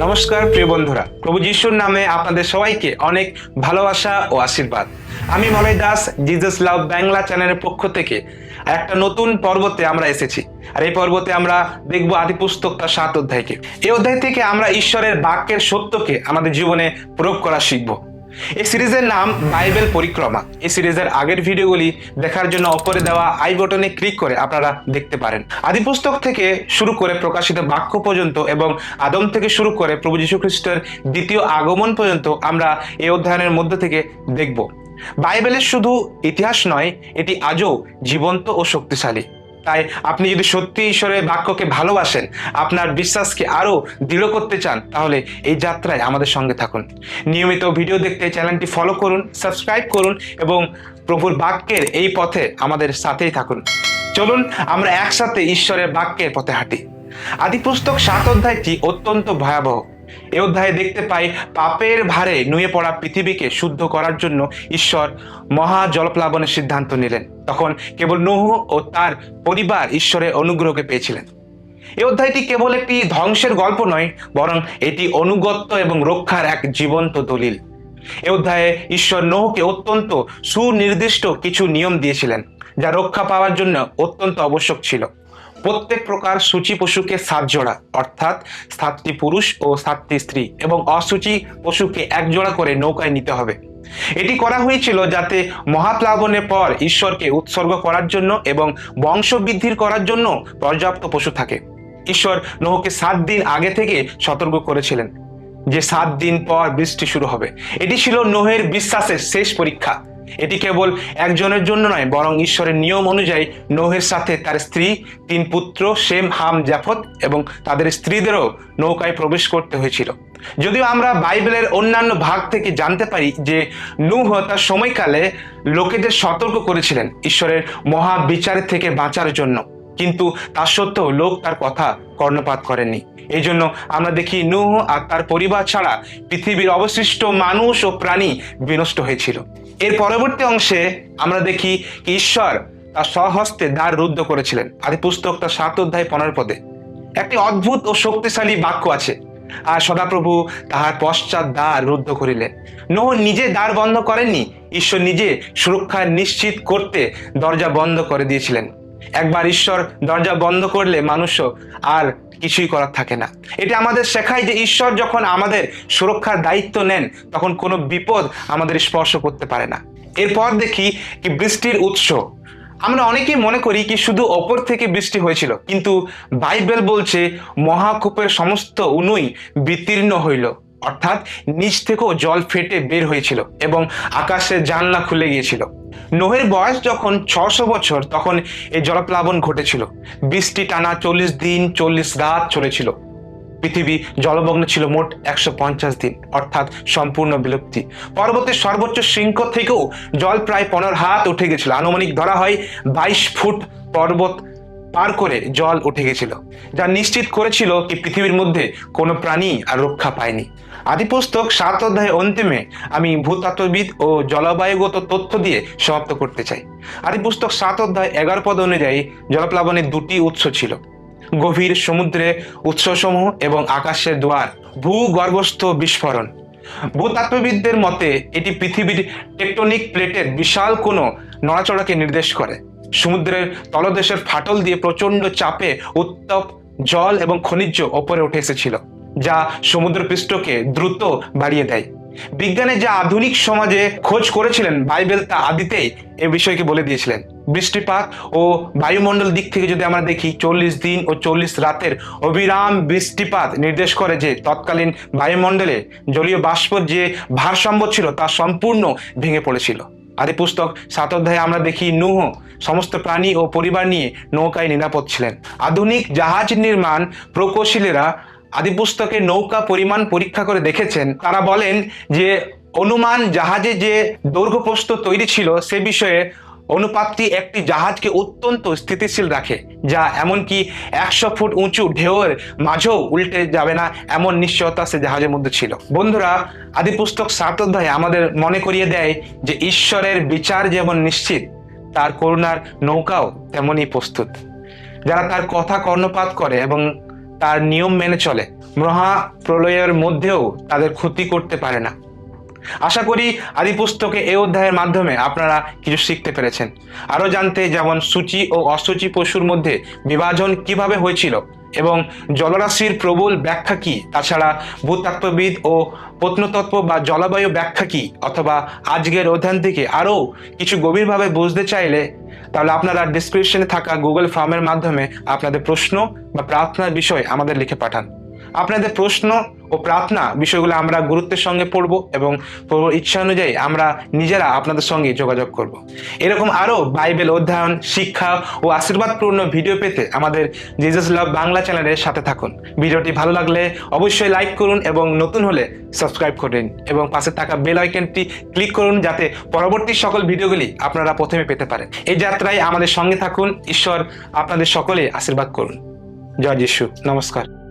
নমস্কার প্রিয় বন্ধুরা, প্রভু যিশুর নামে আপনাদের সবাইকে অনেক ভালোবাসা ও আশীর্বাদ। আমি মলয় দাস, জিজাস লাভ বাংলা চ্যানেলের পক্ষ থেকে একটা নতুন পর্বতে আমরা এসেছি। আর এই পর্বতে আমরা দেখব আদিপুস্তক তার 7 অধ্যায়কে। এই অধ্যায় থেকে আমরা ঈশ্বরের বাক্যের সত্যকে আমাদের জীবনে প্রয়োগ করা শিখব। এই সিরিজের নাম বাইবেল পরিক্রমা। এই সিরিজের আগের ভিডিওগুলি দেখার জন্য উপরে দেওয়া আই বাটনে ক্লিক করে আপনারা দেখতে পারেন। আদিপুস্তক থেকে শুরু করে প্রকাশিত বাক্য পর্যন্ত এবং আদম থেকে শুরু করে প্রভু যীশু খ্রিস্টের দ্বিতীয় আগমন পর্যন্ত আমরা এই অধ্যয়নের মধ্যে থেকে দেখব। বাইবেলের শুধু ইতিহাস নয়, এটি আজও জীবন্ত ও শক্তিশালী। তাই আপনি যদি সত্যি ঈশ্বরের বাক্যকে ভালোবাসেন, আপনার বিশ্বাসকে আরো দৃঢ় করতে চান, তাহলে এই যাত্রায় আমাদের সঙ্গে থাকুন। নিয়মিত ভিডিও দেখতে চ্যানেলটি ফলো করুন, সাবস্ক্রাইব করুন এবং প্রভুর বাক্যের এই পথে আমাদের সাথেই থাকুন। চলুন আমরা একসাথে ঈশ্বরের বাক্যের পথে হাঁটি। আদিপুস্তক 7 অধ্যায়টি অত্যন্ত ভয়াবহ। এই অধ্যায়ে দেখতে পাই পাপের ভারে নুয়ে পড়া পৃথিবীকে শুদ্ধ করার জন্য ঈশ্বর মহা জলপ্লাবনের সিদ্ধান্ত নিলেন। তখন কেবল নূহ ও তার পরিবার ঈশ্বরের অনুগ্রহকে পেয়েছিলেন। এই অধ্যায়টি কেবল একটি ধ্বংসের গল্প নয়, বরং এটি অনুগত্য এবং রক্ষার এক জীবন্ত দলিল। এই অধ্যায়ে ঈশ্বর নূহকে অত্যন্ত সুনির্দিষ্ট কিছু নিয়ম দিয়েছিলেন, যা রক্ষা পাওয়ার জন্য অত্যন্ত আবশ্যক ছিল। প্রত্যেক প্রকার সূচি পশুকে 7 জোড়া, অর্থাৎ 7টি পুরুষ ও 7টি স্ত্রী, এবং অসুচি পশুকে 1 জোড়া করে নৌকায় নিতে হবে। এটি করা হয়েছিল যাতে মহাপ্লাবনের পর ঈশ্বরকে উৎসর্গ করার জন্য এবং বংশবৃদ্ধির করার জন্য পর্যাপ্ত পশু থাকে। ঈশ্বর নূহকে 7 দিন আগে থেকে সতর্ক করেছিলেন যে 7 দিন পর বৃষ্টি শুরু হবে। এটি ছিল নূহের বিশ্বাসের শেষ পরীক্ষা। এটি কেবল একজনের জন্য নয়, বরং ঈশ্বরের নিয়ম অনুযায়ী নূহের সাথে তার স্ত্রী, 3 পুত্র শেম, হাম, জাফত এবং তাদের স্ত্রীদেরও নৌকায় প্রবেশ করতে হয়েছিল। যদিও আমরা বাইবেলের অন্যান্য ভাগ থেকে জানতে পারি যে নূহ তার সময়কালে লোকেদের সতর্ক করেছিলেন ঈশ্বরের মহা বিচারের থেকে বাঁচার জন্য, কিন্তু তা সত্ত্বেও লোক তার কথা কর্ণপাত করেননি। এই জন্য আমরা দেখি নূহ আর তার পরিবার ছাড়া পৃথিবীর অবশিষ্ট মানুষ ও প্রাণী বিনষ্ট হয়েছিল। এর পরবর্তী অংশে আমরা দেখি ঈশ্বর তার স্বহস্তে দ্বার রুদ্ধ করেছিলেন। আদিপুস্তক তার 7 অধ্যায় 15 পদে একটি অদ্ভুত ও শক্তিশালী বাক্য আছে। আর সদাপ্রভু তাহার পশ্চাৎ দ্বার রুদ্ধ করিলেন। নূহ নিজে দ্বার বন্ধ করেননি, ঈশ্বর নিজে সুরক্ষা নিশ্চিত করতে দরজা বন্ধ করে দিয়েছিলেন। একবার ঈশ্বর দরজা বন্ধ করলে মানুষও আর কিছুই করার থাকে না। এটা আমাদের শেখায় যে ঈশ্বর যখন আমাদের সুরক্ষার দায়িত্ব নেন, তখন কোনো বিপদ আমাদের স্পর্শ করতে পারে না। এরপর দেখি কি বৃষ্টির উৎস। আমরা অনেকেই মনে করি কি শুধু ওপর থেকে বৃষ্টি হয়েছিল, কিন্তু বাইবেল বলছে মহাকূপের সমস্ত উনুই বিতীর্ণ হইল, অর্থাৎ নিচ থেকেও জল ফেটে বের হয়েছিল এবং আকাশের জানলা খুলে গিয়েছিল। নূহের বয়স যখন 600 বছর, তখন এই জলপ্লাবন ঘটেছিল। বৃষ্টি টানা 40 দিন 40 রাত চলেছিল। পৃথিবী জলমগ্ন ছিল মোট 150 দিন, অর্থাৎ সম্পূর্ণ বিলুপ্তি। পর্বতের সর্বোচ্চ শৃঙ্গ থেকেও জল প্রায় 15 হাত উঠে গেছিল। আনুমানিক ধরা হয় 22 ফুট পর্বত পার করে জল উঠে গেছিল, যা নিশ্চিত করেছিল কি পৃথিবীর মধ্যে কোনো প্রাণী আর রক্ষা পায়নি। আদিপুস্তক 7 অধ্যায়ের অন্তিমে আমি ভূতত্ত্ববিদ ও জলবায়ুগত তথ্য দিয়ে সমাপ্ত করতে চাই। আদিপুস্তক 7 অধ্যায় 11 পদ অনুযায়ী জলপ্লাবনের 2টি উৎস ছিল: গভীর সমুদ্রে উৎসসমূহ এবং আকাশের দুয়ার, ভূগর্ভস্থ বিস্ফোরণ। ভূতত্ত্ববিদদের মতে এটি পৃথিবীর টেকটনিক প্লেটের বিশাল কোনো নড়াচড়াকে নির্দেশ করে। সমুদ্রের তলদেশের ফাটল দিয়ে প্রচন্ড চাপে উত্তপ জল এবং খনিজ ওপরে উঠে এসেছিল, যা সমুদ্রপৃষ্ঠকে দ্রুত বাড়িয়ে দেয়। বিজ্ঞানে যা আধুনিক সমাজে খোঁজ করেছিলেন, বাইবেল তা আদিতেই এ বিষয়কে বলে দিয়েছিলেন। বৃষ্টিপাত ও বায়ুমণ্ডল দিক থেকে যদি আমরা দেখি, 40 দিন ও 40 রাতের অবিরাম বৃষ্টিপাত নির্দেশ করে যে তৎকালীন বায়ুমণ্ডলে জলীয় বাষ্পর যে ভারসাম্য ছিল তা সম্পূর্ণ ভেঙে পড়েছিল। আদিপুস্তক 7 অধ্যায়ে আমরা দেখি নূহ সমস্ত প্রাণী ও পরিবার নিয়ে নৌকায় নিরাপদ ছিলেন। আধুনিক জাহাজ নির্মাণ প্রকৌশলীরা আদিপুস্তকে নৌকা পরিমাণ পরীক্ষা করে দেখেছেন। তারা বলেন যে অনুমান জাহাজে যে দৈর্ঘ্য প্রস্থ তৈরি ছিল সে বিষয়ে অনুপাতটি একটি জাহাজকে অত্যন্ত স্থিতিশীল রাখে, যা এমনকি 100 ফুট উঁচু ঢেউয়ের মাঝেও উল্টে যাবে না এমন নিশ্চয়তা সে জাহাজের মধ্যে ছিল। বন্ধুরা, আদিপুস্তক 7 অধ্যায় আমাদের মনে করিয়ে দেয় যে ঈশ্বরের বিচার যেমন নিশ্চিত, তার করুণার নৌকাও তেমনই প্রস্তুত। যারা তার কথা কর্ণপাত করে এবং তার নিয়ম মেনে চলে, মহাপ্রলয়ের মধ্যেও তাদের ক্ষতি করতে পারে না। আশা করি আদি পুস্তকে এই অধ্যায়ের মাধ্যমে আপনারা কিছু শিখতে পেরেছেন। আরও জানতে যেমন সূচি ও অসূচি পশুর মধ্যে বিভাজন কিভাবে হয়েছিল এবং জলরাশির প্রবল ব্যাখ্যা কি, তাছাড়া ভূতত্ত্ববিদ ও প্রত্নতত্ত্ব বা জলবায়ু ব্যাখ্যা কি, অথবা আজকের অধ্যয়ন থেকে আরও কিছু গভীরভাবে বুঝতে চাইলে তাহলে আপনারা ডিসক্রিপশনে থাকা গুগল ফর্মের মাধ্যমে আপনাদের প্রশ্ন বা প্রার্থনার বিষয় আমাদের লিখে পাঠান। আপনাদের প্রশ্ন ও প্রার্থনা বিষয়গুলো আমরা গুরুত্বের সঙ্গে পড়ব এবং ইচ্ছা অনুযায়ী আমরা নিজেরা আপনাদের সঙ্গে যোগাযোগ করব। এরকম আরও বাইবেল অধ্যয়ন, শিক্ষা ও আশীর্বাদপূর্ণ ভিডিও পেতে আমাদের জিজাস লাভ বাংলা চ্যানেলের সাথে থাকুন। ভিডিওটি ভালো লাগলে অবশ্যই লাইক করুন এবং নতুন হলে সাবস্ক্রাইব করুন এবং পাশে থাকা বেল আইকনটি ক্লিক করুন যাতে পরবর্তী সকল ভিডিওগুলি আপনারা প্রথমে পেতে পারেন। এই যাত্রায় আমাদের সঙ্গে থাকুন। ঈশ্বর আপনাদের সকলে আশীর্বাদ করুন। জয় যিশু। নমস্কার।